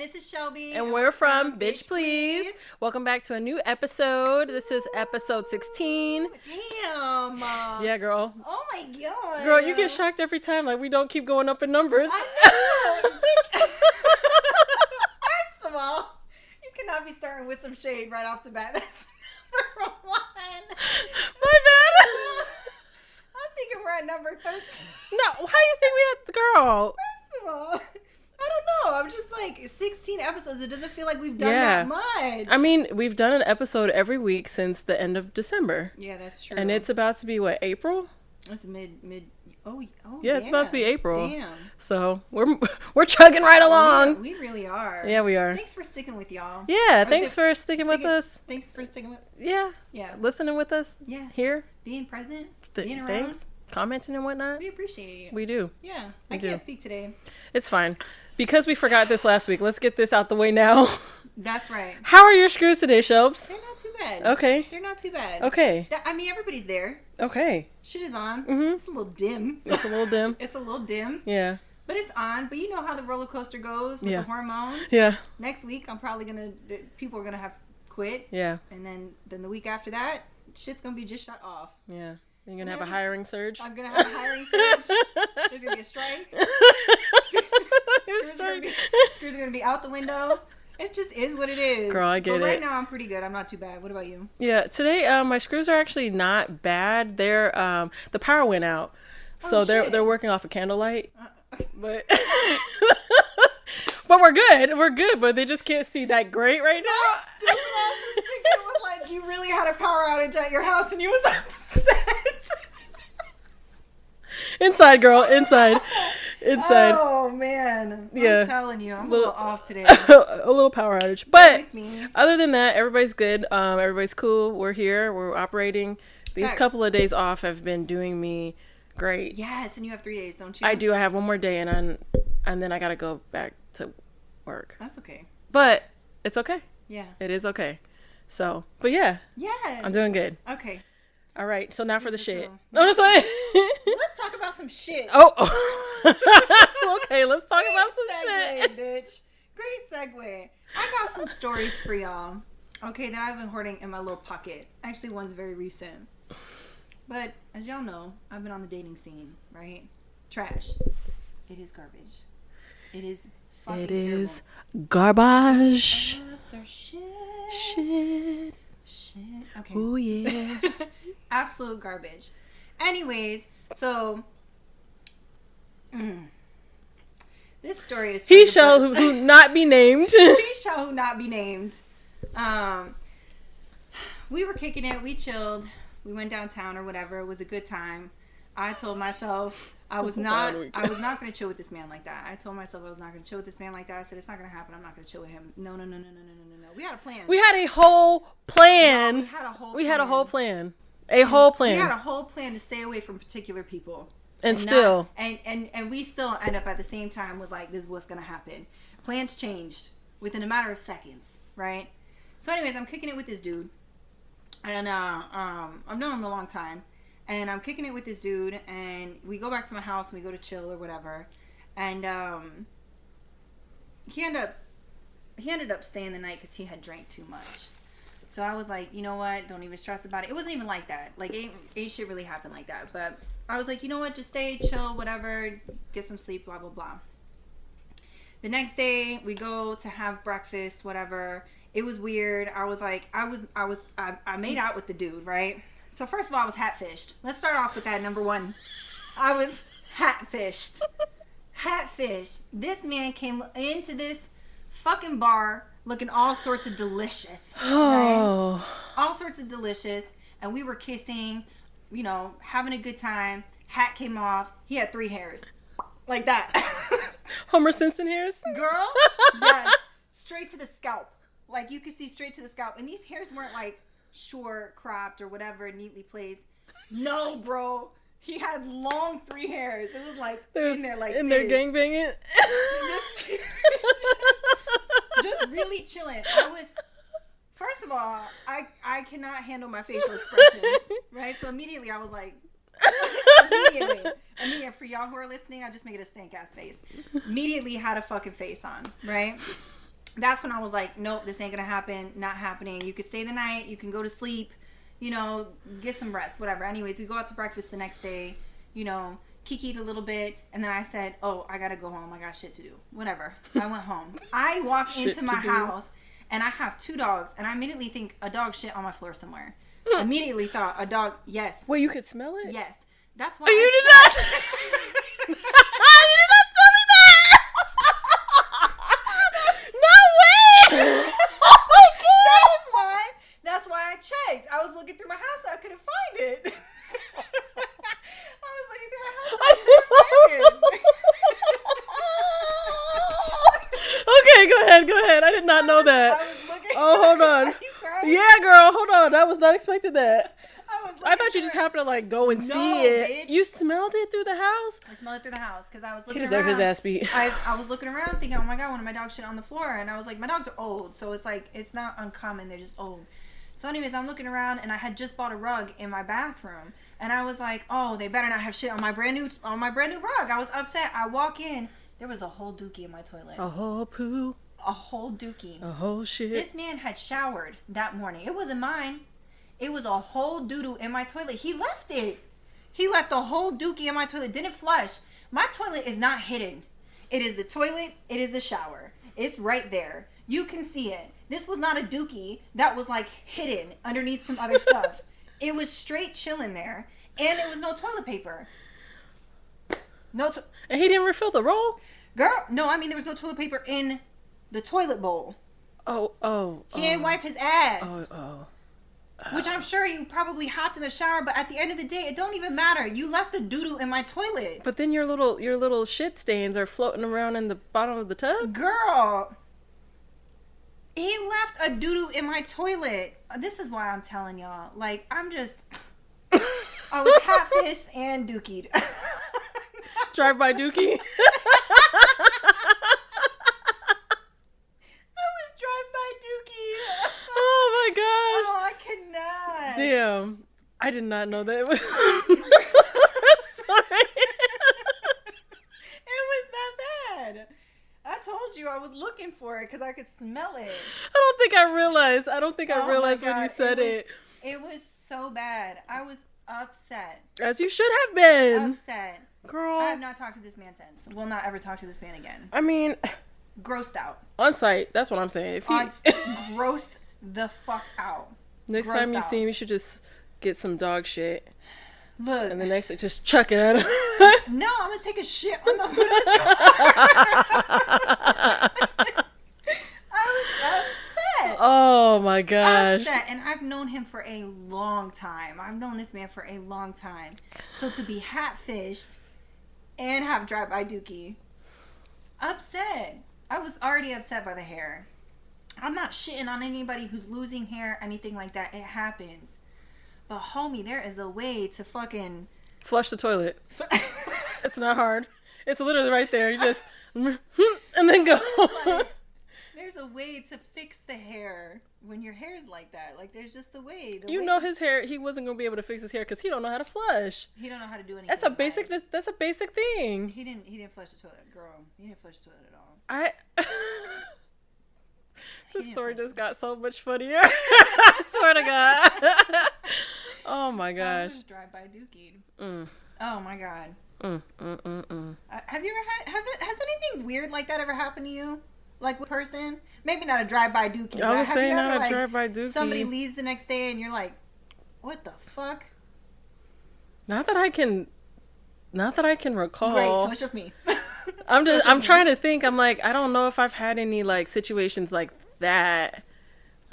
this is Shelby. And we're from Bxtch, Please. Welcome back to a new episode. This is episode 16. Damn. Yeah, girl. Oh my god. Girl, you get shocked every time. Like, we don't keep going up in numbers. I know. Bitch. First of all, you cannot be starting with some shade right off the bat. That's number one. My bad. I'm thinking we're at number 13. No, how do you think we had the girl? First of all, I don't know. I'm just like 16 episodes. It doesn't feel like we've done that much. I mean, we've done an episode every week since the end of December. Yeah, that's true. And it's about to be what, April? It's mid. Oh, yeah, it's about to be April. Damn. So we're chugging right along. We really are. Yeah, we are. Thanks for sticking with y'all. Yeah, thanks for sticking with us. Thanks for sticking with. Yeah. Listening with us. Yeah. Here. Being present. Being around. Thanks. Commenting and whatnot. We appreciate it. We do. Yeah. I can't speak today. It's fine. Because we forgot this last week, let's get this out the way now. That's right. How are your screws today, Shelbs? They're not too bad. Okay. They're not too bad. Okay. I mean, everybody's there. Okay. Shit is on. Mm-hmm. It's a little dim. It's a little dim. It's a little dim. Yeah. But it's on. But you know how the roller coaster goes with the hormones. Yeah. Next week, I'm probably people are going to have quit. Yeah. And then the week after that, shit's going to be just shut off. Yeah. You're going to have a hiring surge? I'm going to have a hiring surge. There's going to be a strike. Screws are going to be out the window. It just is what it is. Girl, I get it. But right now, I'm pretty good. I'm not too bad. What about you? Yeah. Today, my screws are actually not bad. They're, the power went out. So they're working off a candlelight. But... But we're good. We're good, but they just can't see that great right now. My stupid ass was thinking it was like you really had a power outage at your house and you was upset. Inside, girl. Inside. Oh, man. Yeah. I'm telling you. I'm a little off today. A little power outage. But other than that, everybody's good. Everybody's cool. We're here. We're operating. These couple of days off have been doing me great. Yes, and you have 3 days, don't you? I do. I have one more day, and then I got to go back to work. That's okay. But it's okay. Yeah. It is okay. So, but yeah. Yes. I'm doing good. Okay. All right. So now for the shit. I'm just like. Let's talk about some shit. Oh. Okay. Let's talk about some shit. Bitch. Great segue. I got some stories for y'all. Okay, that I've been hoarding in my little pocket. Actually, one's very recent. But as y'all know, I've been on the dating scene, right? Trash. It is garbage. It is fucking terrible. Garbage. Are shit. Okay. Oh yeah. Absolute garbage. Anyways, so this story is. He shall who not be named. He shall who not be named. We were kicking it. We chilled. We went downtown or whatever. It was a good time. I told myself I was not going to chill with this man like that. I told myself I was not going to chill with this man like that. I said, it's not going to happen. I'm not going to chill with him. No. We had a plan. We had a whole plan. No, we had a whole plan. We had a whole plan. We had a whole plan to stay away from particular people. And still. And we still end up at the same time was like, this is what's going to happen. Plans changed within a matter of seconds, right? So anyways, I'm kicking it with this dude. And I've known him a long time. And I'm kicking it with this dude, and we go back to my house, and we go to chill or whatever. And he ended up staying the night because he had drank too much. So I was like, you know what? Don't even stress about it. It wasn't even like that. Like, ain't shit really happened like that. But I was like, you know what? Just stay, chill, whatever. Get some sleep, blah, blah, blah. The next day, we go to have breakfast, whatever. It was weird. I was like, I made out with the dude, right? So first of all, I was hat-fished. Let's start off with that, number one. I was hat-fished. Hat-fished. This man came into this fucking bar looking all sorts of delicious. Oh. Right? All sorts of delicious. And we were kissing, you know, having a good time. Hat came off. He had 3 hairs. Like that. Homer Simpson hairs? Girl? Yes. Straight to the scalp. Like, you could see straight to the scalp. And these hairs weren't like short, cropped, or whatever, neatly placed. No, bro. He had long 3 hairs. It was like in there like in this. there gangbanging. just really chilling. First of all, I cannot handle my facial expressions, right? So immediately I was like, immediately, for y'all who are listening, I just made a stank ass face. Immediately had a fucking face on, right? that's when I was like, nope, this ain't gonna happen. Not happening. You could stay the night. You can go to sleep. You know, get some rest, whatever. Anyways, we go out to breakfast the next day. You know, kikied a little bit, and then I said, oh, I gotta go home. I got shit to do. Whatever. I went home. I walked into my house, and I have 2 dogs, and I immediately think a dog shit on my floor somewhere. Immediately thought a dog. Yes. Well, you could smell it. Yes. That's why. Oh, you did not. You did not tell me that. No way. Oh my God. That's why I checked. I was looking through my house. I couldn't find it. I was looking through my house. I couldn't find it. Okay, go ahead. I did not know that. I was looking. Oh, hold on. Are you crying? Yeah, girl, hold on. I was not expecting that. I thought you just through happened to like go and No, see it. bitch. You smelled it through the house? I smelled it through the house because I was looking He deserved around. his ass beat. I was looking around thinking, oh my God, one of my dogs shit on the floor. And I was like, my dogs are old. So it's like, it's not uncommon. They're just old. So anyways, I'm looking around and I had just bought a rug in my bathroom. And I was like, oh, they better not have shit on my brand new rug. I was upset. I walk in. There was a whole dookie in my toilet. A whole poo. A whole dookie. A whole shit. This man had showered that morning. It wasn't mine. It was a whole doo-doo in my toilet. He left it. He left a whole dookie in my toilet. Didn't flush. My toilet is not hidden. It is the toilet. It is the shower. It's right there. You can see it. This was not a dookie that was like hidden underneath some other stuff. It was straight chilling there. And there was no toilet paper. And he didn't refill the roll? Girl, no, I mean there was no toilet paper in the toilet bowl. He didn't wipe his ass. Which I'm sure you probably hopped in the shower, but at the end of the day, it don't even matter. You left the doo-doo in my toilet. But then your little shit stains are floating around in the bottom of the tub? Girl. He left a doo-doo in my toilet. This is why I'm telling y'all. Like, I was hat-fished and Dookie'd. Drive-by Dookie? Oh my gosh. Oh, I cannot. Damn. I did not know that it was. Sorry. It was that bad. I told you I was looking for it because I could smell it. I don't think I realized. I realized when you said it. It was so bad. I was upset. As you should have been. Upset. Girl. I have not talked to this man since. Will not ever talk to this man again. I mean. Grossed out. On site. That's what I'm saying. If he... Gross the fuck out. Next Grossed time you out. see him, you should just get some dog shit. Look. And the next thing, just chuck it at him. No, I'm going to take a shit on the hood. I was upset. Oh my gosh. Upset. And I've known him for a long time. I've known this man for a long time. So to be hat-fished and have drive-by Dookie. Upset. I was already upset by the hair. I'm not shitting on anybody who's losing hair, anything like that. It happens. But homie, there is a way to fucking... Flush the toilet. It's not hard. It's literally right there. You just... and then go. Like, there's a way to fix the hair when your hair is like that. Like, there's just a way. You know his hair... He wasn't going to be able to fix his hair because he don't know how to flush. He don't know how to do anything. That's a basic thing. He didn't flush the toilet, girl. He didn't flush the toilet at all. This story just got so much funnier. I swear to God. Oh my gosh. Drive-by Dookie'd. Oh my God. Have you ever has anything weird like that ever happened to you? Like with a person? Maybe not a drive-by Dookie. I was saying not a like, drive-by Dookie. Somebody leaves the next day and you're like, what the fuck? Not that I can recall. Great, so it's just me. I'm trying to think. I'm like, I don't know if I've had any like situations like that.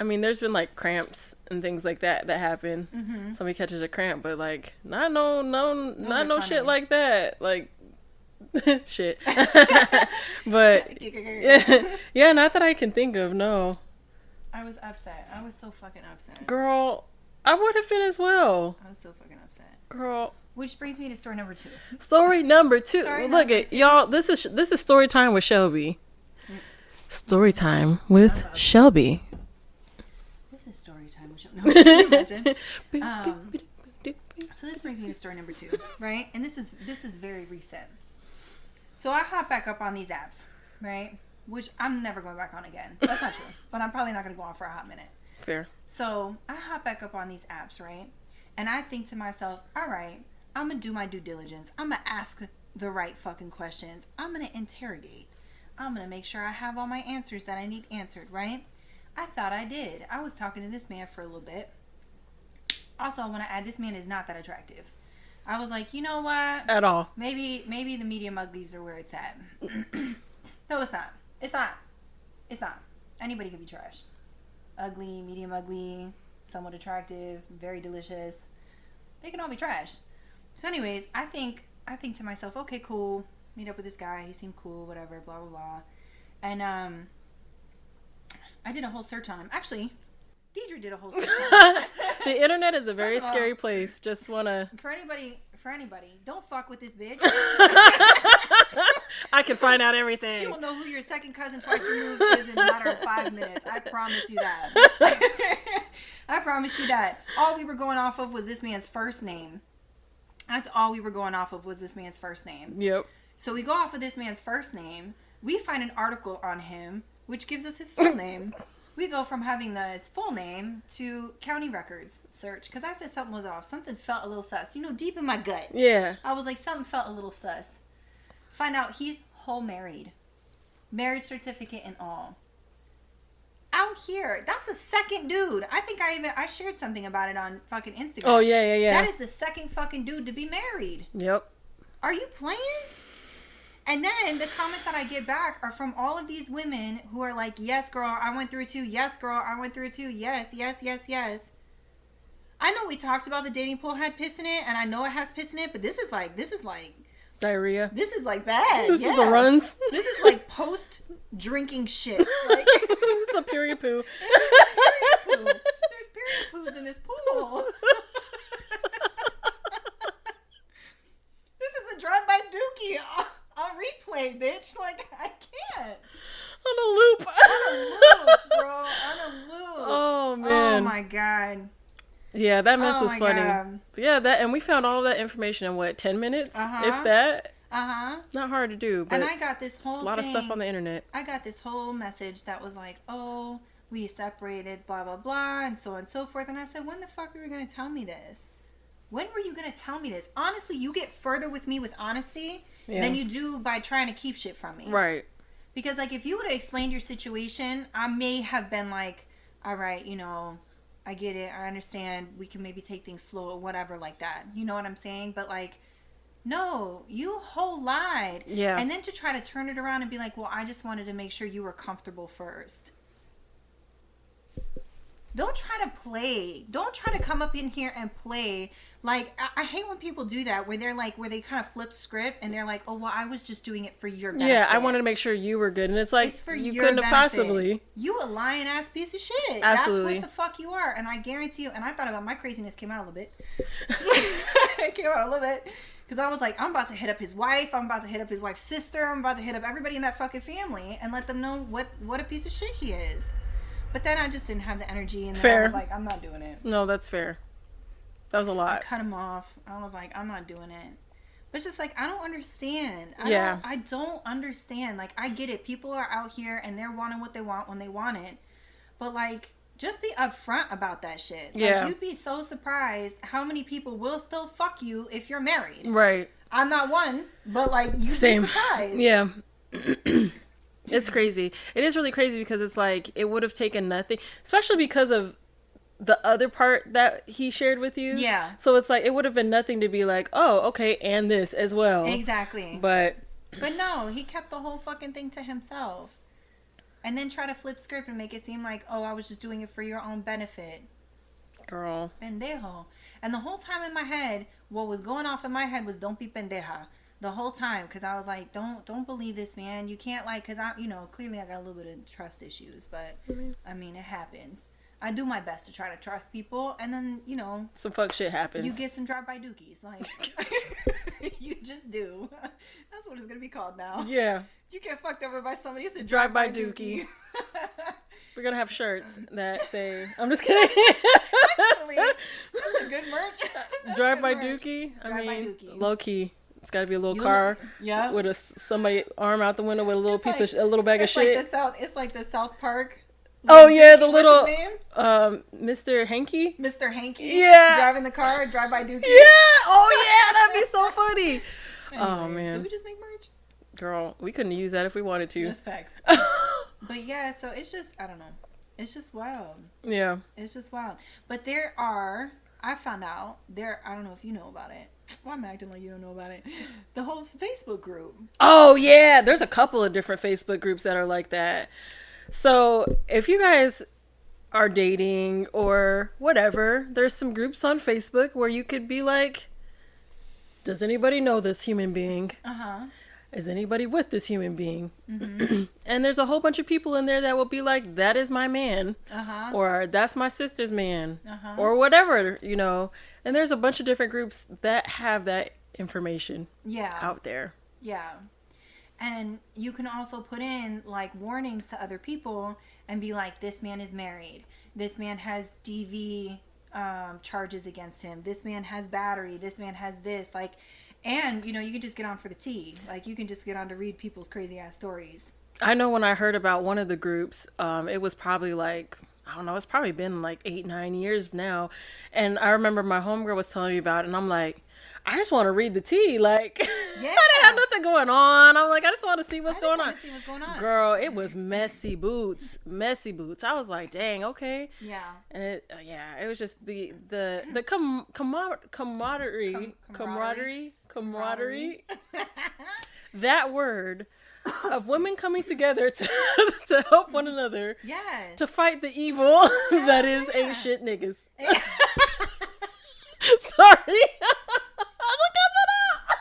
I mean, there's been like cramps and things like that happen. Mm-hmm. Somebody catches a cramp, but like not no shit like that. Like shit. But yeah, not that I can think of. No. I was upset. I was so fucking upset. Girl, I would have been as well. I was so fucking upset. Girl. Which brings me to story number 2. Story number 2. Look at y'all. This is story time with Shelby. Story time with Shelby. This is story time with Shelby. No, can you imagine? So this brings me to story number 2, right? And this is very recent. So I hop back up on these apps, right? which I'm never going back on again. That's not true. But I'm probably not going to go on for a hot minute. Fair. So I hop back up on these apps, right? And I think to myself, all right, I'm going to do my due diligence. I'm going to ask the right fucking questions. I'm going to interrogate. I'm going to make sure I have all my answers that I need answered, right? I thought I did. I was talking to this man for a little bit. Also, I want to add, this man is not that attractive. I was like, you know what? At all. Maybe the medium uglies are where it's at. No, it's not. It's not. It's not. Anybody can be trash. Ugly, medium ugly, somewhat attractive, very delicious. They can all be trash. So anyways, I think to myself, okay, cool. Meet up with this guy. He seemed cool, whatever, blah, blah, blah. And I did a whole search on him. Actually, Deidre did a whole search on him. The internet is a very scary place. Just want to... For anybody, don't fuck with this bitch. I can find out everything. She will know who your second cousin twice removed is in a matter of 5 minutes. I promise you that. I promise you that. All we were going off of was this man's first name. That's all we were going off of was this man's first name. Yep. So we go off of this man's first name. We find an article on him, which gives us his full name. We go from having his full name to county records search. Because I said something was off. Something felt a little sus. You know, deep in my gut. Yeah. I was like, something felt a little sus. Find out he's whole married. Marriage certificate and all. Out here. That's the second dude. I think I shared something about it on fucking Instagram. Oh, yeah. That is the second fucking dude to be married. Yep. Are you playing? And then the comments that I get back are from all of these women who are like, yes, girl, I went through it too. Yes, girl, I went through it too. Yes. I know we talked about the dating pool had piss in it, and I know it has piss in it, but this is like diarrhea. This is like bad. This is the runs. This is like post-drinking shit. Like, it's a period poo. There's period poos in this pool. This is a drive-by Dookie on replay, bitch. Like, I can't. On a loop. On a loop, bro. On a loop. Oh, man. Oh, my God. Yeah, that mess was funny. God. Yeah, and we found all that information in, what, 10 minutes? If that? Not hard to do, but and I got this whole a lot of stuff on the internet. I got this whole message that was like, oh, we separated, blah, blah, blah, and so on and so forth. And I said, when the fuck were you going to tell me this? When were you going to tell me this? Honestly, you get further with me with honesty than you do by trying to keep shit from me. Right. Because, like, if you would have explained your situation, I may have been like, all right, you know, I get it. I understand. We can maybe take things slow or whatever like that. You know what I'm saying? But, like, no, you whole lied. Yeah. And then to try to turn it around and be like, well, I just wanted to make sure you were comfortable first. Don't try to play. Don't try to come up in here and play. Like, I hate when people do that, where they're like, where they kind of flip script and they're like, oh, well, I was just doing it for your benefit. Yeah, I wanted to make sure you were good. And it's like, it's for you your couldn't benefit. have possibly. You a lying ass piece of shit. Absolutely. That's what the fuck you are. And I guarantee you, and I thought about my craziness came out a little bit. It came out a little bit. Because I was like, I'm about to hit up his wife. I'm about to hit up his wife's sister. I'm about to hit up everybody in that fucking family and let them know what a piece of shit he is. But then I just didn't have the energy, and then I was like, I'm not doing it. No, that's fair. That was a lot. I cut him off. I was like, I'm not doing it. But it's just like, I don't understand. I don't understand. Like, I get it. People are out here, and they're wanting what they want when they want it. But, like, just be upfront about that shit. Like, yeah. You'd be so surprised how many people will still fuck you if you're married. Right. I'm not one, but, like, you'd be surprised. Yeah. It's crazy. It is really crazy because it's like, it would have taken nothing, especially because of the other part that he shared with you. Yeah. So it's like, it would have been nothing to be like, oh, okay, and this as well. Exactly. But no, he kept the whole fucking thing to himself. And then try to flip script and make it seem like, oh, I was just doing it for your own benefit. Girl. Pendejo. And the whole time in my head, what was going off in my head was, don't be pendeja. The whole time, because I was like, don't believe this, man. You can't, like, because I, you know, clearly I got a little bit of trust issues, but I mean, it happens. I do my best to try to trust people, and then, you know, some fuck shit happens. You get some drive-by dookies, like, you just do. That's what it's gonna be called now. Yeah. You get fucked over by somebody. It's a drive-by dookie. We're gonna have shirts that say, I'm just kidding. Actually, that's a good merch. Drive-by dookie. I mean, low key. It's got to be a little car with somebody arm out the window with a little a little bag of shit. It's like the South Park. Oh yeah, the little Mr. Hanky. Mr. Hanky. Yeah. Driving the car, drive by Dookie'd. Yeah. Oh yeah, that'd be so funny. Anyway, oh man. Did we just make merch? Girl, we couldn't use that if we wanted to. That's facts. But yeah, so it's just, I don't know. It's just wild. Yeah. It's just wild. But I found out, I don't know if you know about it. Why am I acting like you don't know about it? The whole Facebook group. Oh yeah, there's a couple of different Facebook groups that are like that. So if you guys are dating or whatever, there's some groups on Facebook where you could be like, does anybody know this human being? Uh-huh. Is anybody with this human being? Mm-hmm. And there's a whole bunch of people in there that will be like, that is my man. Uh-huh. Or that's my sister's man. Uh-huh. Or whatever, you know. And there's a bunch of different groups that have that information out there. Yeah. And you can also put in like warnings to other people and be like, this man is married. This man has DV charges against him. This man has battery. This man has this. Like, and, you know, you can just get on for the tea. Like, you can just get on to read people's crazy ass stories. I know when I heard about one of the groups, it was probably like, I don't know, it's probably been like 8-9 years now. And I remember my homegirl was telling me about it, and I'm like, I just want to read the tea. Like, I didn't have nothing going on. I'm like, I just want to see what's going on. Girl, it was messy boots. Messy boots. I was like, dang, okay. Yeah. And it was just the camaraderie. That word of women coming together to help one another. Yes. To fight the evil that is ain't shit niggas. Sorry. Look at that out.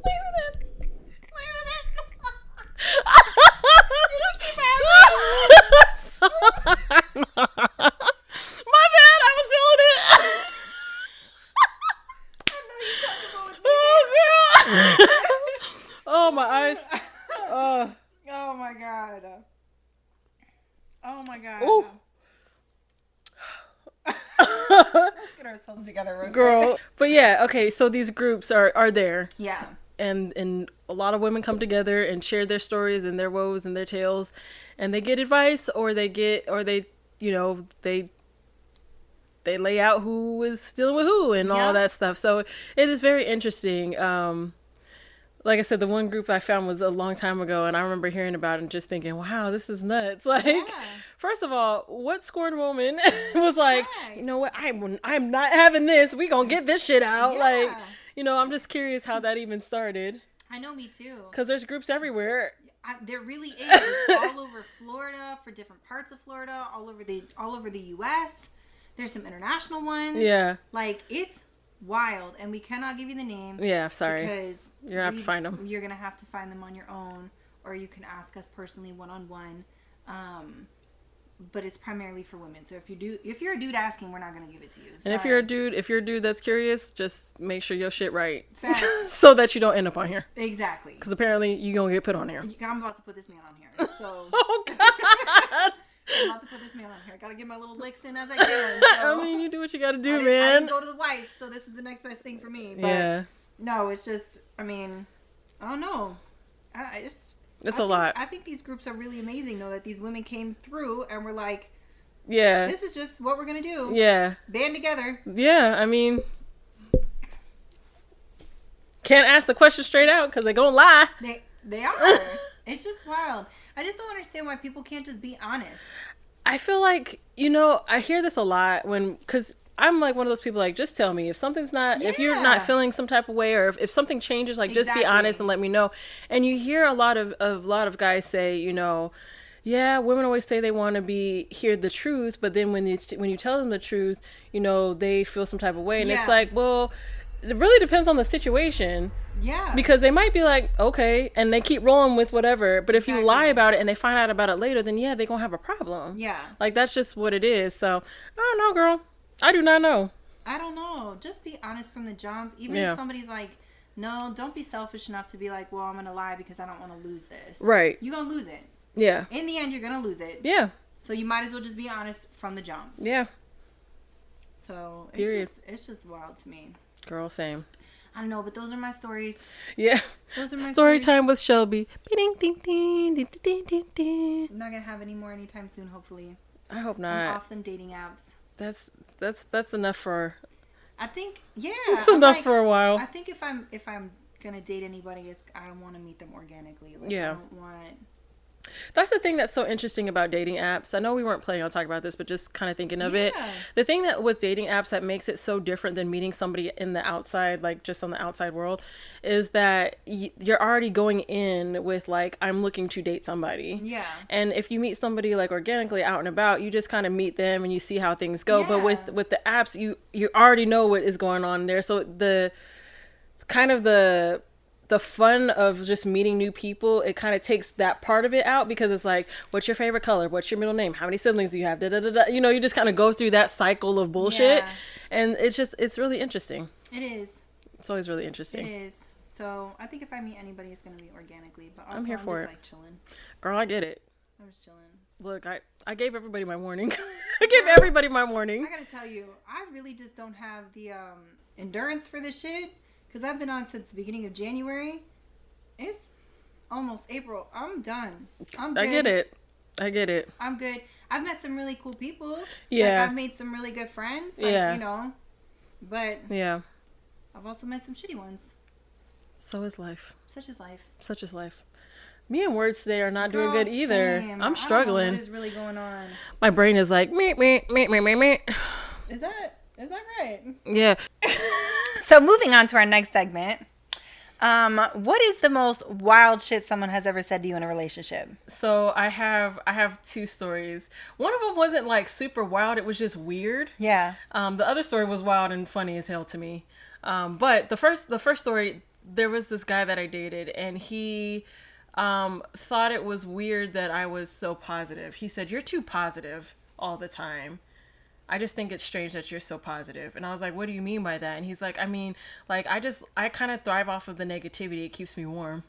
Leave it. My bad, I was feeling it. I know you comfortable with me. Oh, girl. Oh, my eyes. Oh, my God. Oh, my God. Ooh. Let's get ourselves together real quick. But yeah, okay, so these groups are there. Yeah. And a lot of women come together and share their stories and their woes and their tales, and they get advice, or they you know, they lay out who is dealing with who and all that stuff. So it is very interesting. Like I said, the one group I found was a long time ago, and I remember hearing about it and just thinking, wow, this is nuts. Like, first of all, what scorned woman was like, you know what, I'm not having this. We gonna get this shit out. Like, you know, I'm just curious how that even started. I know, me too. Because there's groups everywhere. There really is. All over Florida, for different parts of Florida, all over the U.S. There's some international ones. Yeah. Like, it's wild, and we cannot give you the name. Yeah, sorry. Because you're gonna have to find them. You're gonna have to find them on your own, or you can ask us personally one-on-one. But it's primarily for women. So if you're a dude asking, we're not gonna give it to you. And if you're a dude that's curious, just make sure your shit right, so that you don't end up on here. Exactly. Because apparently you gonna get put on here. I'm about to put this man on here. So. Oh God. I'm about to put this man on here. I gotta get my little licks in as I can. So. I mean, you do what you gotta do, man. I didn't go to the wife, so this is the next best thing for me. But no, it's just, I mean, I don't know. It's a lot. I think these groups are really amazing, though, that these women came through and were like, this is just what we're gonna do. Yeah. Band together. Yeah, I mean, can't ask the question straight out because they're gonna lie. They are. It's just wild. I just don't understand why people can't just be honest. I feel like, you know, I hear this a lot because I'm like one of those people, like, just tell me if something's not, if you're not feeling some type of way, or if something changes, like, just be honest and let me know. And you hear a lot of guys say, you know, yeah, women always say they want to hear the truth, but then when you tell them the truth, you know, they feel some type of way. And it's like, well, it really depends on the situation. Yeah. Because they might be like, okay, and they keep rolling with whatever. But if you lie about it and they find out about it later, then they're going to have a problem. Yeah. Like, that's just what it is. So, I don't know, girl. I do not know. I don't know. Just be honest from the jump. Even if somebody's like, no, don't be selfish enough to be like, well, I'm going to lie because I don't want to lose this. Right. You're going to lose it. Yeah. In the end, you're going to lose it. Yeah. So you might as well just be honest from the jump. Yeah. So it's just wild to me. Girl, same. I don't know, but those are my stories. Yeah. Those are my Story stories. time with Shelby. Ding, ding, ding, ding, ding, ding, ding. I'm not gonna have any more anytime soon, hopefully. I hope I'm not. off them dating apps. That's enough for. I think, yeah. It's enough for a while. I think if I'm gonna date anybody, I want to meet them organically. Like, Yeah. I don't want. That's the thing that's so interesting about dating apps. I know we weren't planning on talking about this, but just kind of thinking of it. The thing that with dating apps that makes it so different than meeting somebody in the outside, like just on the outside world, is that you're already going in with like, I'm looking to date somebody. Yeah. And if you meet somebody like organically out and about, you just kind of meet them and you see how things go. Yeah. But with the apps, you already know what is going on there. So the fun of just meeting new people, it kind of takes that part of it out, because it's like, what's your favorite color? What's your middle name? How many siblings do you have? Da, da, da, da. You know, you just kind of go through that cycle of bullshit. Yeah. And it's really interesting. It is. It's always really interesting. It is. So I think if I meet anybody, it's gonna be organically. But also, I'm here for just, it. like chilling. Girl, I get it. I'm just chilling. Look, I gave everybody my warning. I gave everybody my warning. I gotta tell you, I really just don't have the endurance for this shit. Because I've been on since the beginning of January. It's almost April. I'm done. I'm good. I get it. I'm good. I've met some really cool people. Yeah. Like, I've made some really good friends. Like, Yeah. you know. But Yeah. I've also met some shitty ones. So is life. Such is life. Such is life. Me and words today are not Girl, doing good either. same. I'm struggling. I don't know what is really going on? My brain is like, me. Is that right? Yeah. So moving on to our next segment. What is the most wild shit someone has ever said to you in a relationship? So I have two stories. One of them wasn't like super wild. It was just weird. Yeah. The other story was wild and funny as hell to me. But the first story, there was this guy that I dated, and he thought it was weird that I was so positive. He said, "You're too positive all the time. I just think it's strange that you're so positive." And I was like, "What do you mean by that?" And he's like, "I mean, like, I kind of thrive off of the negativity. It keeps me warm."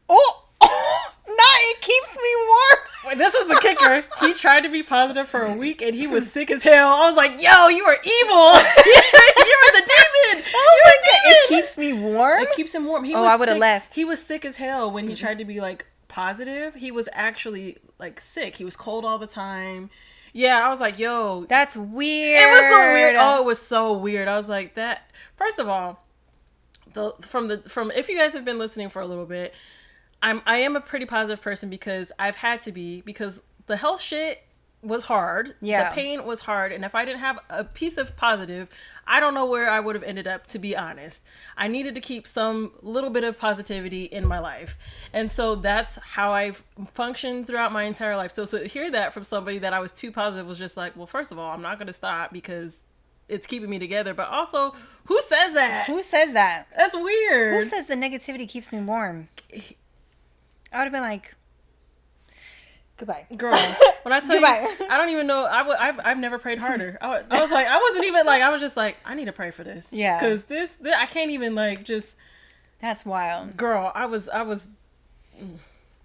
Oh, it keeps me warm. Wait, this was the kicker. He tried to be positive for a week, and he was sick as hell. I was like, "Yo, you are evil. You are the demon. Oh my God. It keeps me warm? It keeps him warm." I would have left. He was sick as hell when he tried to be like positive. He was actually like sick. He was cold all the time. Yeah, I was like, yo. That's weird. It was so weird. Oh, it was so weird. I was like, that. First of all, from if you guys have been listening for a little bit, I am a pretty positive person, because I've had to be, because the health shit was hard. Yeah. The pain was hard. And if I didn't have a piece of positive, I don't know where I would have ended up, to be honest. I needed to keep some little bit of positivity in my life. And so that's how I've functioned throughout my entire life. So to hear that from somebody that I was too positive was just like, well, first of all, I'm not going to stop because it's keeping me together. But also, who says that? Who says that? That's weird. Who says the negativity keeps me warm? I would have been like, goodbye. Girl, when I tell you, I don't even know. I've never prayed harder. I was like, I wasn't even like, I was just like, I need to pray for this. Yeah. Because this, I can't even like just. That's wild. Girl, I was.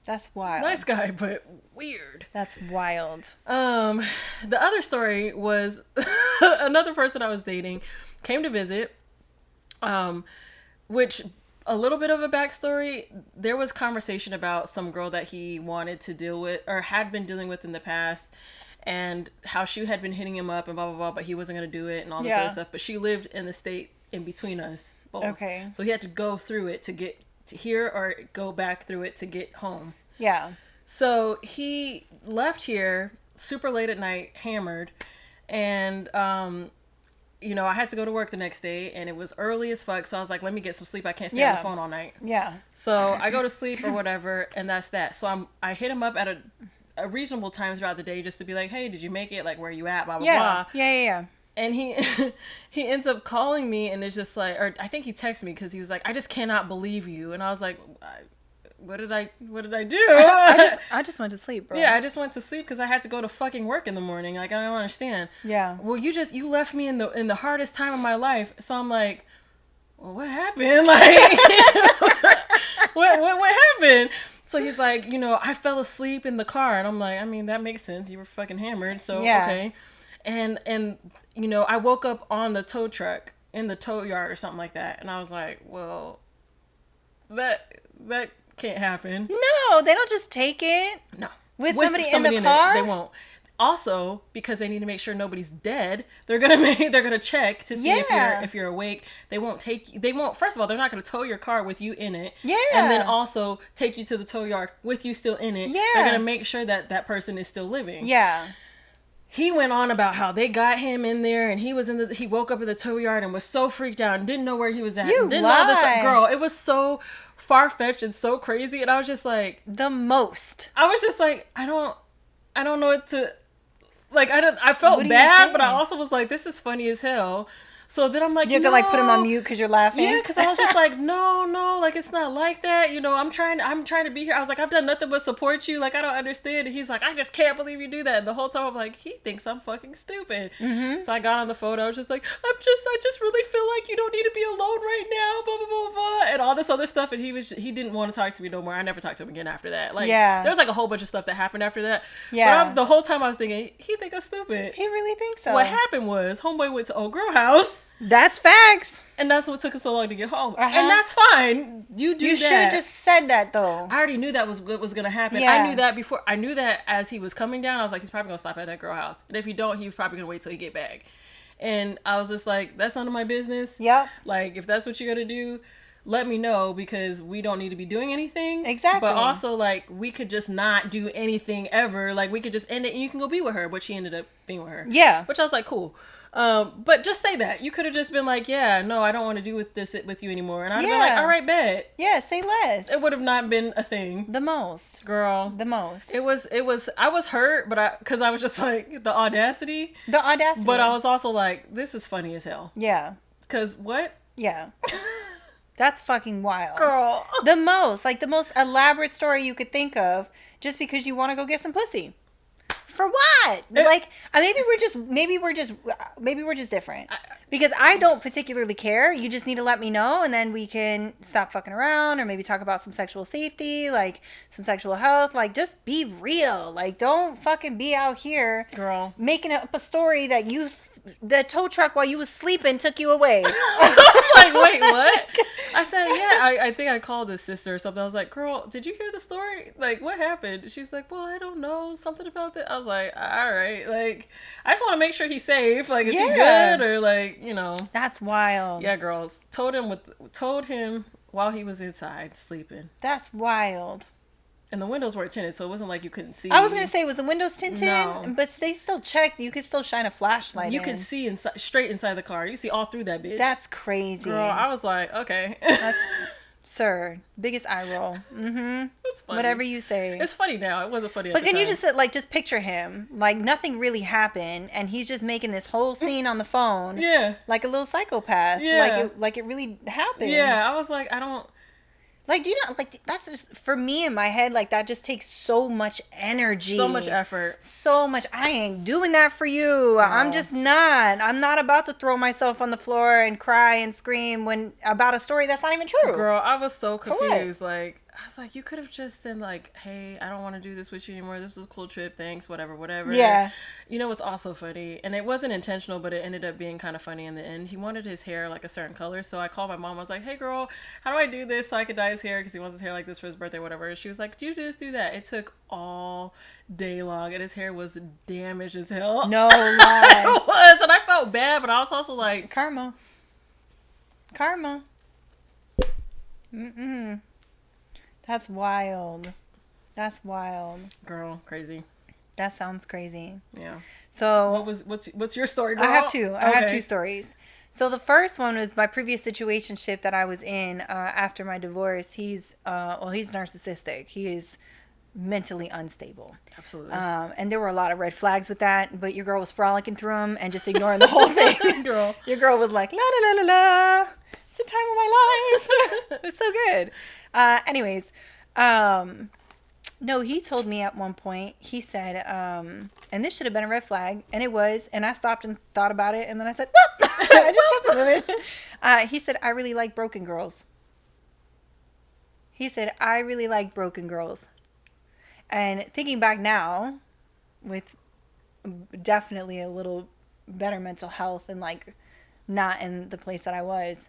That's wild. Nice guy, but weird. That's wild. The other story was another person I was dating came to visit, which. A little bit of a backstory. There was conversation about some girl that he wanted to deal with, or had been dealing with in the past, and how she had been hitting him up and blah, blah, blah, but he wasn't going to do it and all this other stuff. But she lived in the state in between us both. Okay. So he had to go through it to get to here, or go back through it to get home. Yeah. So he left here super late at night, hammered, and you know, I had to go to work the next day, and it was early as fuck. So I was like, let me get some sleep. I can't stay on the phone all night. Yeah. So I go to sleep or whatever, and that's that. So I hit him up at a reasonable time throughout the day, just to be like, hey, did you make it? Like, where you at? Blah, blah, blah. Yeah. And he ends up calling me, and it's just like, or I think he texted me because he was like, I just cannot believe you. And I was like, what did I do? I just went to sleep, bro. Yeah, I just went to sleep because I had to go to fucking work in the morning. Like, I don't understand. Yeah. Well, you left me in the hardest time of my life. So I'm like, well, what happened? Like, what happened? So he's like, you know, I fell asleep in the car. And I'm like, I mean, that makes sense. You were fucking hammered. So, okay. And you know, I woke up on the tow truck. in the tow yard or something like that. And I was like, well, that can't happen. No, they don't just take it. No. With somebody in the car? They won't. Also, because they need to make sure nobody's dead, they're gonna check to see if you're awake. They won't first of all, they're not gonna tow your car with you in it. Yeah. And then also take you to the tow yard with you still in it. Yeah. They're gonna make sure that person is still living. Yeah. He went on about how they got him in there and he woke up in the tow yard and was so freaked out and didn't know where he was at. You lie. Girl, it was so far-fetched and so crazy. And I was just like, the most. I was just like, I don't know what to, like, I felt bad, but I also was like, this is funny as hell. So then I'm like, you have to like put him on mute because you're laughing. Yeah, because I was just like, no, like it's not like that. You know, I'm trying to be here. I was like, I've done nothing but support you. Like I don't understand. And he's like, I just can't believe you do that. And the whole time I'm like, he thinks I'm fucking stupid. Mm-hmm. So I got on the phone. I was just like, I just really feel like you don't need to be alone right now. Blah blah blah blah, and all this other stuff. And he didn't want to talk to me no more. I never talked to him again after that. Like, there was like a whole bunch of stuff that happened after that. Yeah. But the whole time I was thinking, he think I'm stupid. He really thinks so. What happened was, homeboy went to old girl house. That's facts. And that's what took us so long to get home. Uh-huh. And that's fine. You should have just said that, though. I already knew that was what was going to happen. Yeah. I knew that before. I knew that as he was coming down, I was like, he's probably going to stop at that girl house. And if he don't, he's probably going to wait till he get back. And I was just like, that's none of my business. Yep. Like, if that's what you're going to do, let me know, because we don't need to be doing anything. Exactly. But also, like, we could just not do anything ever. Like, we could just end it and you can go be with her. But she ended up being with her. Yeah. Which I was like, cool. But just say that. You could have just been like, yeah, no, I don't want to do with you anymore. And I'd have been like, all right, bet. Yeah, say less. It would have not been a thing. The most. Girl. The most. It was, I was hurt, but because I was just like, the audacity. But I was also like, this is funny as hell. Yeah. Because what? Yeah. That's fucking wild. Girl. The most elaborate story you could think of just because you want to go get some pussy. For what? Like, maybe we're just different. Because I don't particularly care. You just need to let me know, and then we can stop fucking around, or maybe talk about some sexual safety, like some sexual health. Like, just be real. Like, don't fucking be out here, girl, making up a story that the tow truck while you was sleeping took you away. I was like, wait, what? I said, yeah, I think I called his sister or something. I was like, girl, did you hear the story? Like, what happened? She was like, well, I don't know. Something about that. I was like, all right. Like, I just want to make sure he's safe. Like, is he good? Or like, you know. That's wild. Yeah, girls. Told him while he was inside sleeping. That's wild. And the windows were tinted, so it wasn't like you couldn't see. I was going to say, was the windows tinted? No. But they still checked. You could still shine a flashlight You could see straight inside the car. You see all through that bitch. That's crazy. Girl, I was like, okay. Sir, biggest eye roll. Mm-hmm. It's funny. Whatever you say. It's funny now. It wasn't funny at But the can time. you just picture him? Like, nothing really happened, and he's just making this whole scene on the phone. Yeah. Like a little psychopath. Yeah. Like it really happened. Yeah, I was like, I don't... Like, do you know, like, that's just, for me in my head, like, that just takes so much energy. So much effort. So much. I ain't doing that for you. I'm just not. I'm not about to throw myself on the floor and cry and scream about a story that's not even true. Girl, I was so confused. Like, I was like, you could have just said, like, hey, I don't want to do this with you anymore. This was a cool trip. Thanks. Whatever. Yeah. You know what's also funny? And it wasn't intentional, but it ended up being kind of funny in the end. He wanted his hair like a certain color. So I called my mom. I was like, hey, girl, how do I do this so I could dye his hair? Because he wants his hair like this for his birthday, whatever. And she was like, do this, do that. It took all day long. And his hair was damaged as hell. No lie. It was. And I felt bad, but I was also like... Karma. Mm-mm. That's wild. Girl, crazy. That sounds crazy. Yeah. So what's your story, girl? I have two. I have two stories. So the first one was my previous situationship that I was in after my divorce. He's narcissistic. He is mentally unstable. Absolutely. And there were a lot of red flags with that, but your girl was frolicking through them and just ignoring the whole thing. Girl. Your girl was like, la la la la la. It's the time of my life. It's so good. Anyways, no, he told me at one point, he said, and this should have been a red flag, and it was, and I stopped and thought about it, and then I said, whoop! I just kept it moving. He said, I really like broken girls. And thinking back now, with definitely a little better mental health and like not in the place that I was.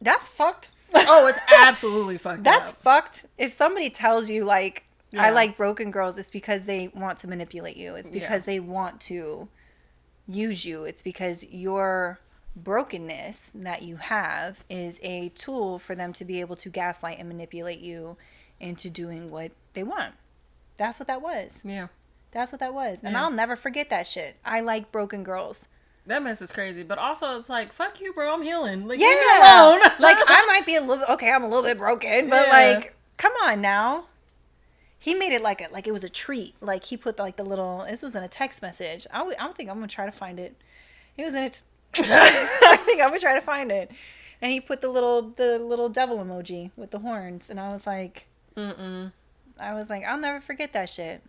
That's fucked. Oh, it's absolutely fucked That's up. fucked. If somebody tells you, like, I like broken girls, it's because they want to manipulate you. It's because they want to use you. It's because your brokenness that you have is a tool for them to be able to gaslight and manipulate you into doing what they want. That's what that was. Yeah. That's what that was. And I'll never forget that shit. I like broken girls. That mess is crazy. But also, it's like, fuck you, bro. I'm healing. Like, Yeah. leave me alone. Like, I might be a little, okay, I'm a little bit broken, but like, come on now. He made it like it was a treat. Like, he put like the little, this was in a text message. I don't think I'm going to try to find it. It was in it. I think I'm going to try to find it. And he put the little devil emoji with the horns. And I was like, I'll never forget that shit.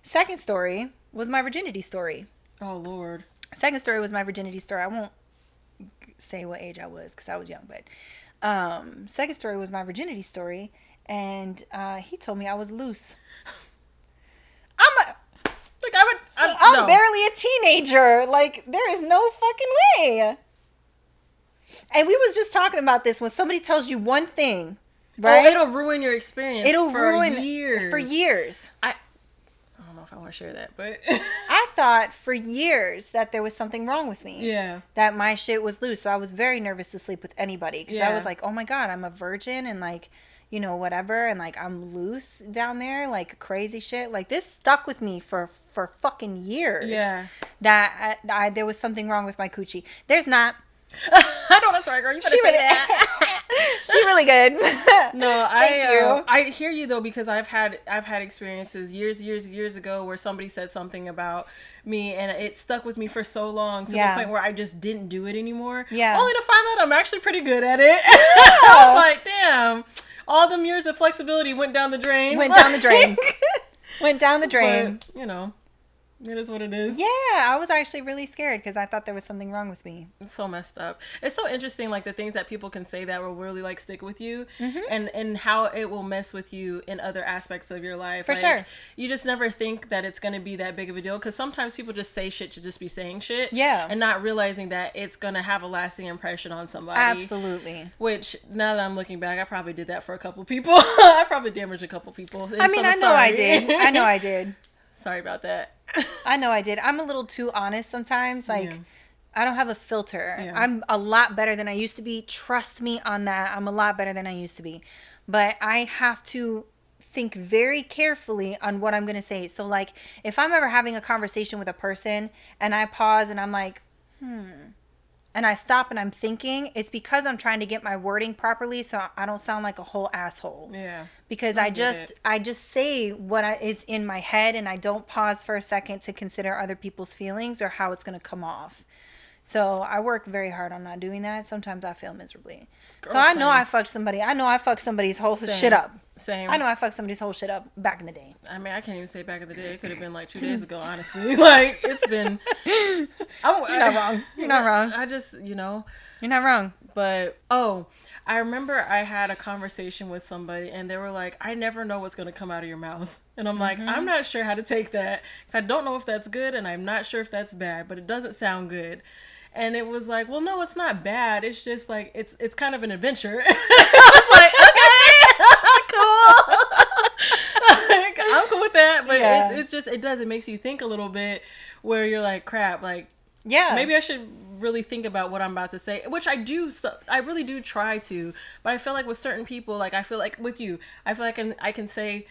Second story was my virginity story. Oh, Lord. Second story was my virginity story. I won't say what age I was because I was young, but second story was my virginity story, and he told me I was loose. I'm barely a teenager. Like, there is no fucking way. And we was just talking about this. When somebody tells you one thing, right? Oh, it'll ruin your experience. It'll ruin years. For years. I don't know if I want to share that, but I thought for years that there was something wrong with me. Yeah. That my shit was loose. So I was very nervous to sleep with anybody because I was like, oh my God, I'm a virgin and like, you know, whatever. And like, I'm loose down there, like crazy shit. Like, this stuck with me for fucking years. Yeah. That there was something wrong with my coochie. There's not. I know, that's right, girl. You better say that. She really good. No, Thank you. I hear you though, because I've had experiences years ago where somebody said something about me and it stuck with me for so long to the point where I just didn't do it anymore. Yeah. Only to find out I'm actually pretty good at it. Yeah. I was like, damn, all them years of flexibility went down the drain. Went down the drain. But, you know. It is what it is. Yeah, I was actually really scared because I thought there was something wrong with me. It's so messed up. It's so interesting, like the things that people can say that will really like stick with you, and how it will mess with you in other aspects of your life. For sure. You just never think that it's gonna be that big of a deal because sometimes people just say shit to just be saying shit. Yeah. And not realizing that it's gonna have a lasting impression on somebody. Absolutely. Which now that I'm looking back, I probably did that for a couple people. I probably damaged a couple people. I mean, I know I did. I know I did. Sorry about that. I know I did. I'm a little too honest sometimes. Like, I don't have a filter. Yeah. I'm a lot better than I used to be. Trust me on that. I'm a lot better than I used to be. But I have to think very carefully on what I'm going to say. So, like, if I'm ever having a conversation with a person and I pause and I'm like, and I stop and I'm thinking, it's because I'm trying to get my wording properly so I don't sound like a whole asshole. Yeah. Because I just say what is in my head and I don't pause for a second to consider other people's feelings or how it's going to come off. So I work very hard on not doing that. Sometimes I fail miserably. Girl, so I know I fucked somebody. I know I fucked somebody's whole shit up. Same. I know I fucked somebody's whole shit up back in the day. I mean, I can't even say back in the day. It could have been like 2 days ago, honestly. Like, it's been... You're not wrong. You're not wrong. I just, you know... You're not wrong. But, I remember I had a conversation with somebody and they were like, I never know what's going to come out of your mouth. And I'm like, I'm not sure how to take that. Because I don't know if that's good and I'm not sure if that's bad, but it doesn't sound good. And it was like, well, no, it's not bad. It's just like, it's kind of an adventure. I was like, okay, cool. I'm cool with that. But it makes you think a little bit where you're like, crap, like, maybe I should really think about what I'm about to say, which I do. I really do try to, but I feel like with certain people, like I feel like with you, I feel like I can say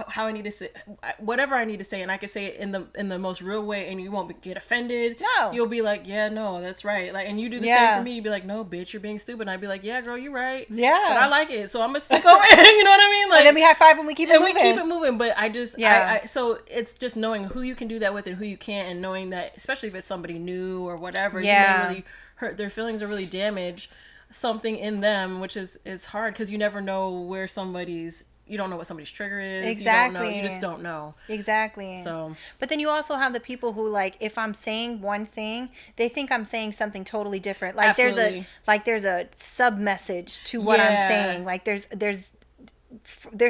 how I need to say whatever I need to say, and I can say it in the most real way, and you won't get offended. No, you'll be like, yeah, no, that's right. Like, and you do the same for me. You'd be like, no, bitch, you're being stupid. And I'd be like, yeah, girl, you're right. Yeah, but I like it, so I'm gonna stick over it. You know what I mean? Like, and then we high five and we keep it moving. We keep it moving. But I just, so it's just knowing who you can do that with and who you can't, and knowing that, especially if it's somebody new or whatever, you may really hurt their feelings or really damage something in them, which is hard because you never know where you don't know what somebody's trigger is. Exactly. You just don't know. Exactly. So, but then you also have the people who, like, if I'm saying one thing, they think I'm saying something totally different. Like there's a sub message to what I'm saying. Like there's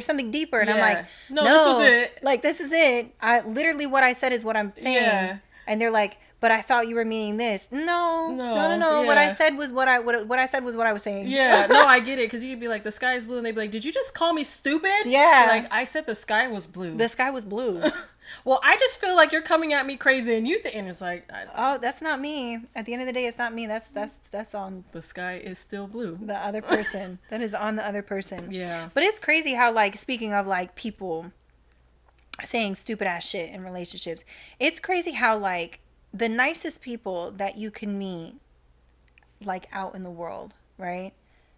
something deeper, and I'm like, no, this was it. Like, this is it. Literally what I said is what I'm saying. Yeah. And they're like, but I thought you were meaning this. No. Yeah. What I said was what I was saying. Yeah, no, I get it, because you could be like, the sky is blue, and they'd be like, did you just call me stupid? Yeah. Like, I said the sky was blue. The sky was blue. Well, I just feel like you're coming at me crazy, and and it's like, oh, that's not me. At the end of the day, it's not me. That's on the sky is still blue. The other person. That is on the other person. Yeah. But it's crazy how, like, speaking of, like, people saying stupid ass shit in relationships, it's crazy how, like, the nicest people that you can meet, like, out in the world, right,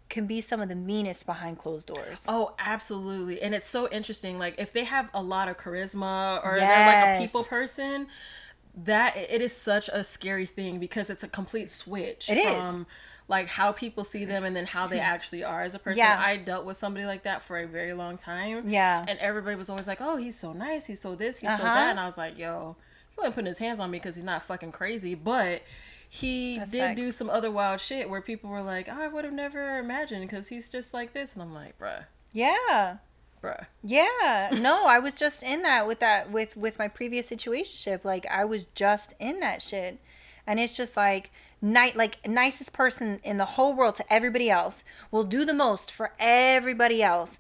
can be some of the meanest behind closed doors. Oh, absolutely. And it's so interesting. Like, if they have a lot of charisma, or Yes. they're like a people person, that it is such a scary thing, because it's a complete switch from like how people see them and then how they actually are as a person. Yeah. I dealt with somebody like that for a very long time. Yeah. And everybody was always like, oh, he's so nice, he's so this, he's so that. And I was like, yo, he wasn't putting his hands on me because he's not fucking crazy, but he did do some other wild shit where people were like, oh, I would have never imagined, because he's just like this. And I'm like, bruh. Yeah. No, I was just in that with my previous situationship. Like, I was just in that shit. And it's just like, nicest person in the whole world to everybody else, will do the most for everybody else.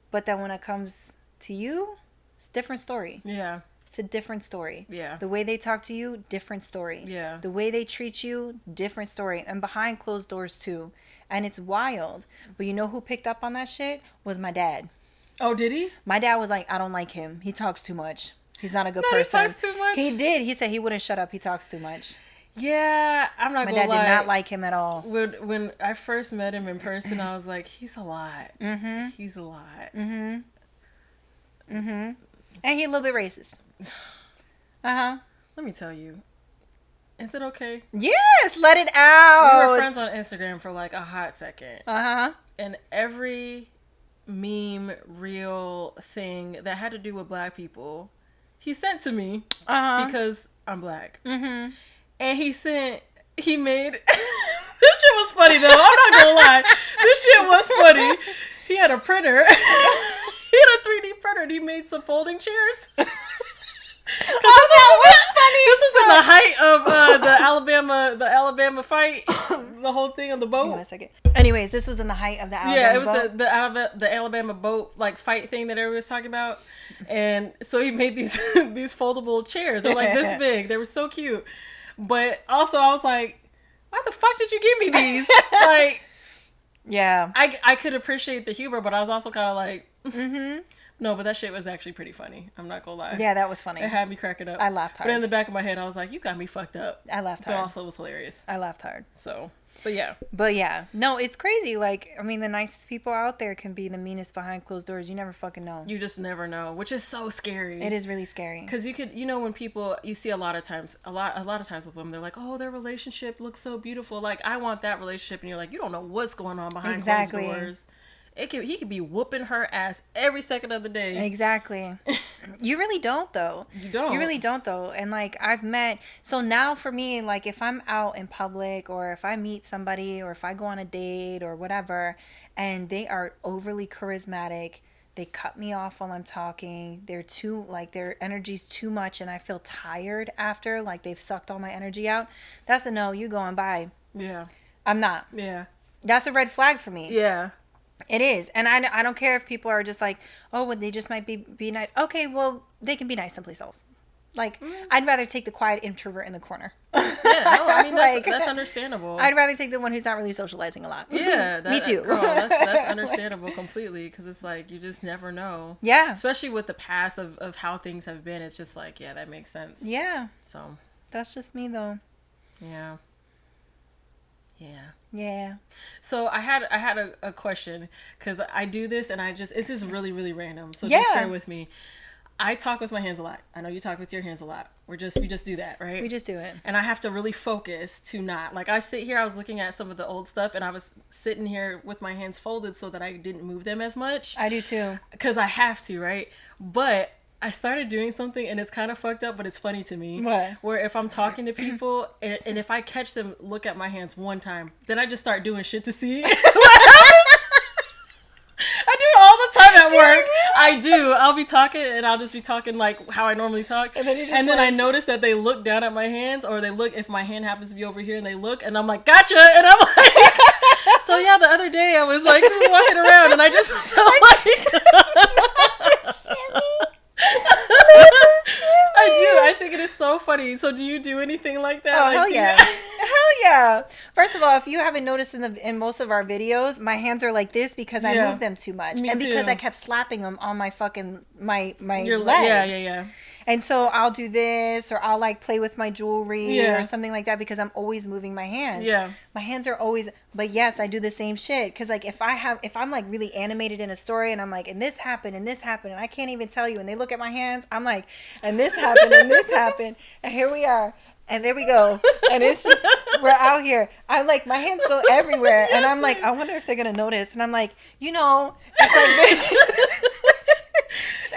But then when it comes to you, it's a different story. Yeah. It's a different story. Yeah. The way they talk to you, different story. Yeah. The way they treat you, different story. And behind closed doors too. And it's wild. But you know who picked up on that shit? Was my dad. Oh, did he? My dad was like, I don't like him. He talks too much. He's not a good person. He talks too much? He did. He said he wouldn't shut up. He talks too much. Yeah, I'm not gonna lie. My dad did not like him at all. When I first met him in person, I was like, he's a lot. Mm-hmm. He's a lot. Mm-hmm. Mm-hmm. And he's a little bit racist. Uh-huh. Let me tell you. Is it okay? Yes, let it out. We were friends on Instagram for like a hot second. Uh-huh. And every meme, reel thing that had to do with black people, he sent to me because I'm black. Mm-hmm. And he made this shit was funny though. I'm not gonna lie. This shit was funny. He had a printer. He had a 3D printer and he made some folding chairs. This was in the height of the Alabama fight, the whole thing on the boat. Hang on a second. Anyways, this was in the height of the Alabama Yeah, it was boat. the Alabama boat like fight thing that everybody was talking about, and so he made these these foldable chairs. They're like this big. They were so cute, but also I was like, why the fuck did you give me these? Like, yeah, I could appreciate the humor, but I was also kind of like, mm-hmm. No, but that shit was actually pretty funny. I'm not gonna lie. Yeah, that was funny. It had me cracking up. I laughed hard. But in the back of my head, I was like, you got me fucked up. I laughed hard. But also it was hilarious. I laughed hard. So, but yeah. But yeah. No, it's crazy. Like, I mean, the nicest people out there can be the meanest behind closed doors. You never fucking know. You just never know, which is so scary. It is really scary. Because when people, you see a lot of times with women, they're like, oh, their relationship looks so beautiful. Like, I want that relationship. And you're like, you don't know what's going on behind closed doors. He could be whooping her ass every second of the day. Exactly. You really don't though. You don't. You really don't though. And like so now for me, like if I'm out in public or if I meet somebody or if I go on a date or whatever and they are overly charismatic, they cut me off while I'm talking. They're their energy's too much and I feel tired after, like they've sucked all my energy out. That's a no, you going bye. Yeah. I'm not. Yeah. That's a red flag for me. Yeah. It is. And I don't care if people are just like, oh, well, they just might be nice. Okay, well, they can be nice someplace else. Like, I'd rather take the quiet introvert in the corner. Yeah, no, I mean, that's understandable. I'd rather take the one who's not really socializing a lot. Yeah. Me too. Girl, that's understandable completely, because it's like, you just never know. Yeah. Especially with the past of how things have been. It's just like, yeah, that makes sense. Yeah. So. That's just me, though. Yeah. Yeah. Yeah. So I had a question, because I do this and this is really, really random. So just bear with me. I talk with my hands a lot. I know you talk with your hands a lot. We just do that, right? We just do it. And I have to really focus to not. Like, I sit here, I was looking at some of the old stuff and I was sitting here with my hands folded so that I didn't move them as much. I do too. Because I have to, right? But I started doing something and it's kind of fucked up, but it's funny to me. What? Where if I'm talking to people and if I catch them look at my hands one time, then I just start doing shit to see what happens. I do it all the time at work. I do. I'll be talking and I'll just be talking like how I normally talk. And then I notice that they look down at my hands, or they look if my hand happens to be over here and they look, and I'm like, gotcha. And I'm like, so yeah, the other day I was like just walking around and I just felt like I do. I think it is so funny. So do you do anything like that? Oh, like, hell yeah. Hell yeah. First of all, if you haven't noticed in most of our videos, my hands are like this because I move them too much. Me and too. because I kept slapping them on my fucking, my Your legs. Yeah. And so I'll do this, or I'll like play with my jewelry or something like that, because I'm always moving my hands. Yeah. My hands are always, but yes, I do the same shit. Cause like if I'm like really animated in a story and I'm like, and this happened and I can't even tell you. And they look at my hands, I'm like, and this happened and this happened. And here we are. And there we go. And it's just, we're out here. I'm like, my hands go everywhere. And I'm like, I wonder if they're going to notice. And I'm like, it's like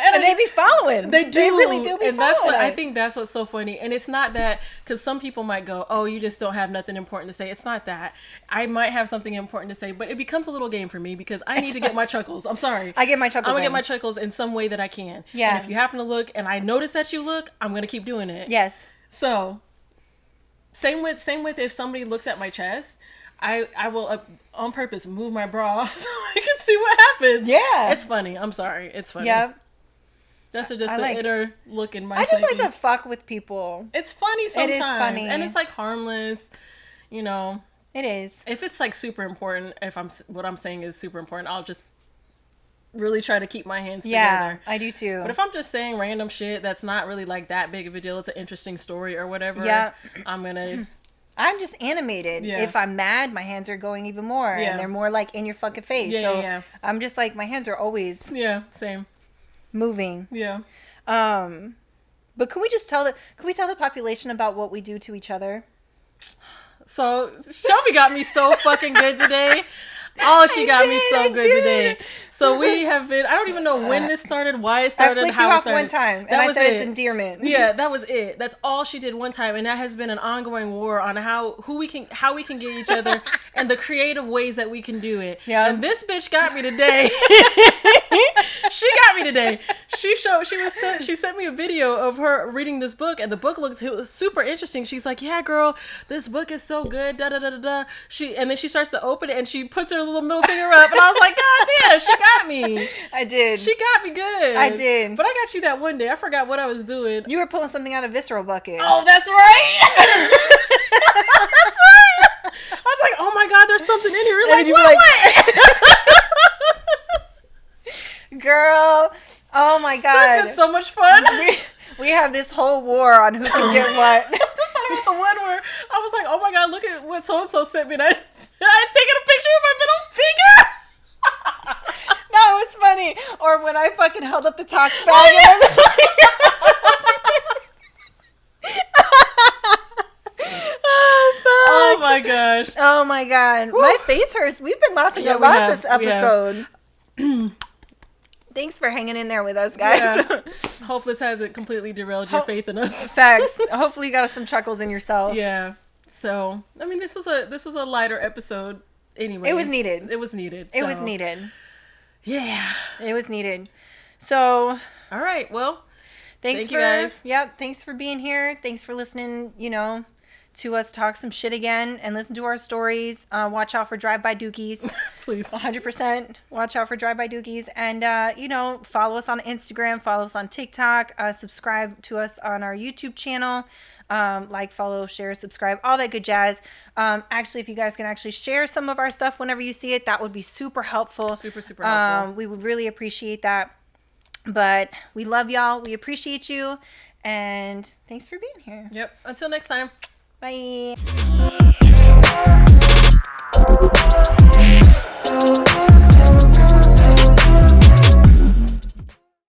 and they be following. They do. They really do be and following. That's what I think. That's what's so funny. And it's not that, because some people might go, "Oh, you just don't have nothing important to say." It's not that. I might have something important to say, but it becomes a little game for me because I need to get my chuckles. I'm sorry. I get my chuckles. I'm gonna get my chuckles in some way that I can. Yeah. And if you happen to look and I notice that you look, I'm gonna keep doing it. Yes. So, same with if somebody looks at my chest, I will on purpose move my bra so I can see what happens. Yeah. It's funny. I'm sorry. It's funny. Yep. That's just an inner look in my I just psyche. like to fuck with people. It's funny sometimes. It is funny. And it's like harmless, you know. It is. If it's like super important, what I'm saying is super important, I'll just really try to keep my hands together. Yeah, I do too. But if I'm just saying random shit that's not really like that big of a deal, it's an interesting story or whatever, I'm just animated. Yeah. If I'm mad, my hands are going even more. Yeah. And they're more like in your fucking face. Yeah. I'm just like, my hands are always same. moving. Yeah. But can we tell the population about what we do to each other? So Shelby got me so fucking good today. Oh, she got me so good today. So we have been, I don't even know when this started, why it started, I flicked how you it off started. one time, and I said it's endearment. Yeah, that was it. That's all she did one time, and that has been an ongoing war on how we can get each other and the creative ways that we can do it. Yeah. And this bitch got me today. She got me today. She sent me a video of her reading this book, and the book looked super interesting. She's like, "Yeah, girl, this book is so good." Da da da da da. And then she starts to open it, and she puts her little middle finger up, and I was like, "God damn, she got me." I did. She got me good. I did. But I got you that one day. I forgot what I was doing. You were pulling something out of visceral bucket. Oh, that's right. That's right. I was like, "Oh my God, there's something in here." And what? Girl, oh my God. That's been so much fun. We have this whole war on who can get what. I just thought about the one where I was like, "Oh my God, look at what so-and-so sent me." And I had taken a picture of my middle finger. No, it's funny. Or when I fucking held up the Tox bag. Oh my gosh. Oh my God. Woo. My face hurts. We've been laughing a lot this episode. Thanks for hanging in there with us, guys. Yeah. Hopefully this hasn't completely derailed your faith in us. Facts. Hopefully you got some chuckles in yourself. Yeah. So, I mean, this was a lighter episode anyway. It was needed. It was needed. It was needed. Yeah. It was needed. So. All right. Well, thank you guys. Yep. Thanks for being here. Thanks for listening, to us talk some shit again and listen to our stories. Watch out for drive-by Dookies. Please. 100%. Watch out for drive-by Dookies. And, follow us on Instagram. Follow us on TikTok. Subscribe to us on our YouTube channel. Like, follow, share, subscribe, all that good jazz. Actually, if you guys can actually share some of our stuff whenever you see it, that would be super helpful. Super helpful. We would really appreciate that. But we love y'all. We appreciate you. And thanks for being here. Yep. Until next time. Bye.